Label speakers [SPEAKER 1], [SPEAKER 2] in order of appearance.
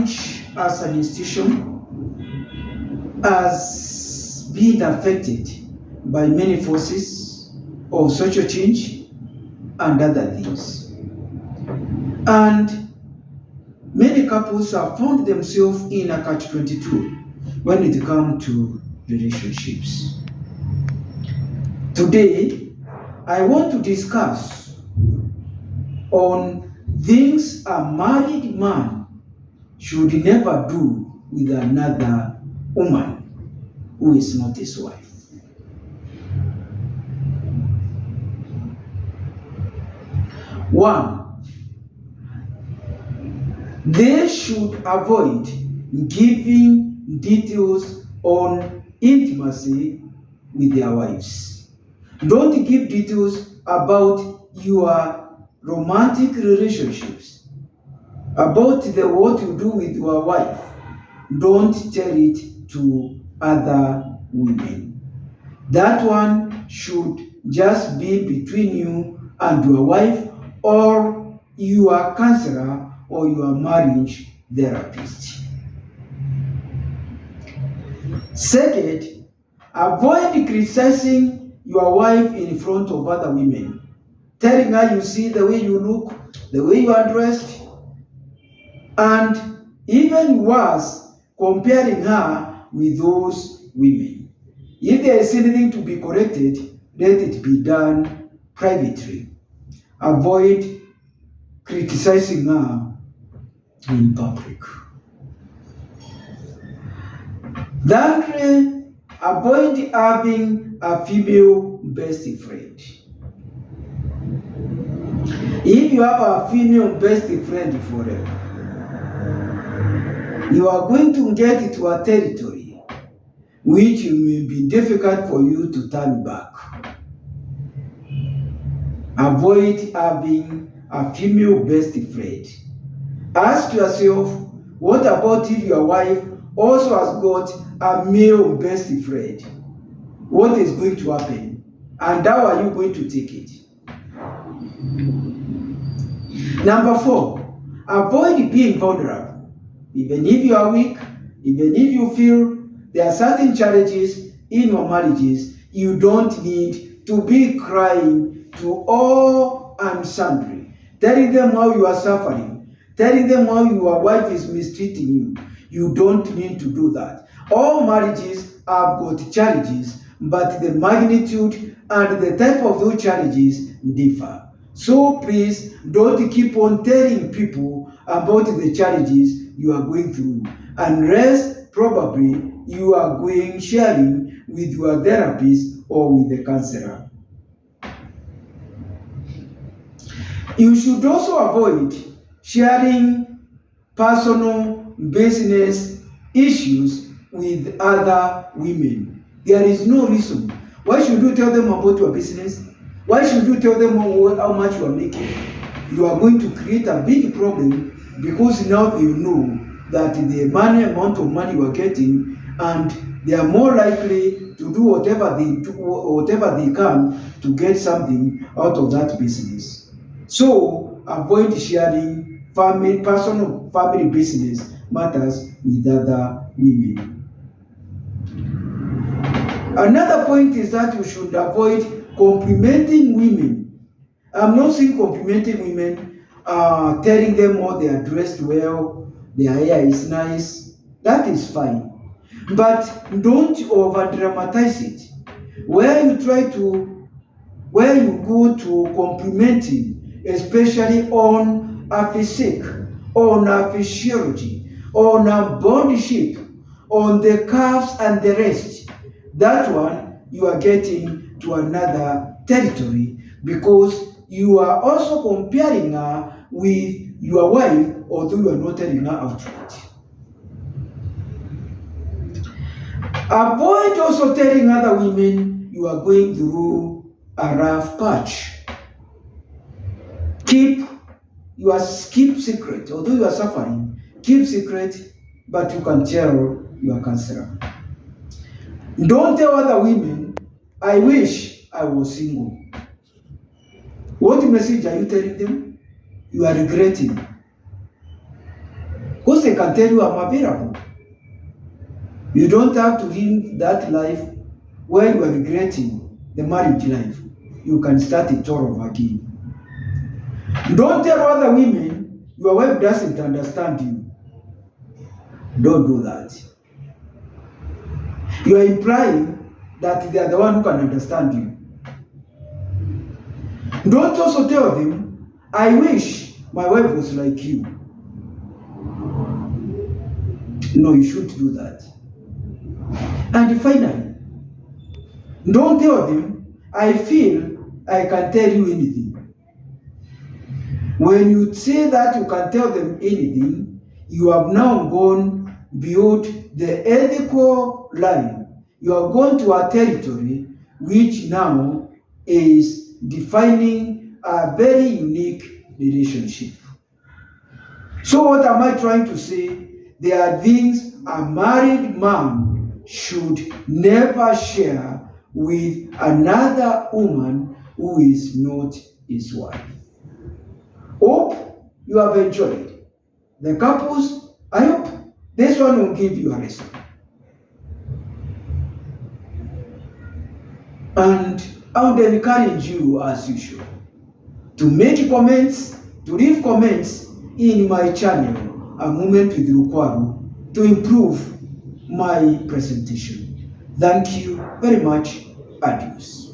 [SPEAKER 1] marriage as an institution has been affected by many forces of social change and other things. And many couples have found themselves in a catch-22 when it comes to relationships. Today, I want to discuss on things a married man should never do with another woman who is not his wife. One, they should avoid giving details on intimacy with their wives. Don't give details about your romantic relationships, about what you do with your wife. Don't tell it to other women. That one should just be between you and your wife or your counselor or your marriage therapist. Second, avoid criticizing your wife in front of other women, telling her you see the way you look, the way you are dressed, and even worse, comparing her with those women. If there is anything to be corrected, let it be done privately. Avoid criticizing her in public. Thirdly, avoid having a female best friend. If you have a female best friend forever, you are going to get into a territory which may be difficult for you to turn back. Avoid having a female best friend. Ask yourself, what about if your wife also has got a male best friend? What is going to happen? And how are you going to take it? Number 4, avoid being vulnerable. Even if you are weak, even if you feel there are certain challenges in your marriages, you don't need to be crying to all and sundry, telling them how you are suffering, telling them how your wife is mistreating you. You don't need to do that. All marriages have got challenges, but the magnitude and the type of those challenges differ. So please don't keep on telling people about the challenges you are going through, unless probably you are going sharing with your therapist or with the counselor. You should also avoid sharing personal business issues with other women. There is no reason. Why should you tell them about your business? Why should you tell them how much you are making? You are going to create a big problem, because now you know that the amount of money you are getting, and they are more likely to do whatever they can to get something out of that business. So avoid sharing personal family business matters with other women. Another point is that you should avoid complimenting women. I'm not saying complimenting women, telling them how they are dressed well, their hair is nice. That is fine. But don't over dramatize it. Where you go to complimenting, especially on a physique, on a physiology, on a body shape, on the curves and the rest, that one you are getting to another territory, because you are also comparing her with your wife, although you are not telling her outright. Avoid also telling other women you are going through a rough patch. Keep secret, although you are suffering, keep secret, but you can tell your counselor. Don't tell other women, I wish I was single. What message are you telling them? You are regretting. Because the can tell you I'm available. You don't have to live that life where you are regretting the marriage life. You can start it all over again. Don't tell other women your wife doesn't understand you. Don't do that. You are implying that they are the one who can understand you. Don't also tell them, I wish my wife was like you. No, you shouldn't do that. And finally, don't tell them, I feel I can tell you anything. When you say that you can tell them anything, you have now gone beyond the ethical line. You are going to a territory which now is defining a very unique relationship. So what am I trying to say? There are things a married man should never share with another woman who is not his wife. Hope you have enjoyed. The couples, I hope this one will give you a lesson. And I would encourage you, as usual, to make comments, to leave comments in my channel, A Moment with Lukwago, to improve my presentation. Thank you very much. Adios.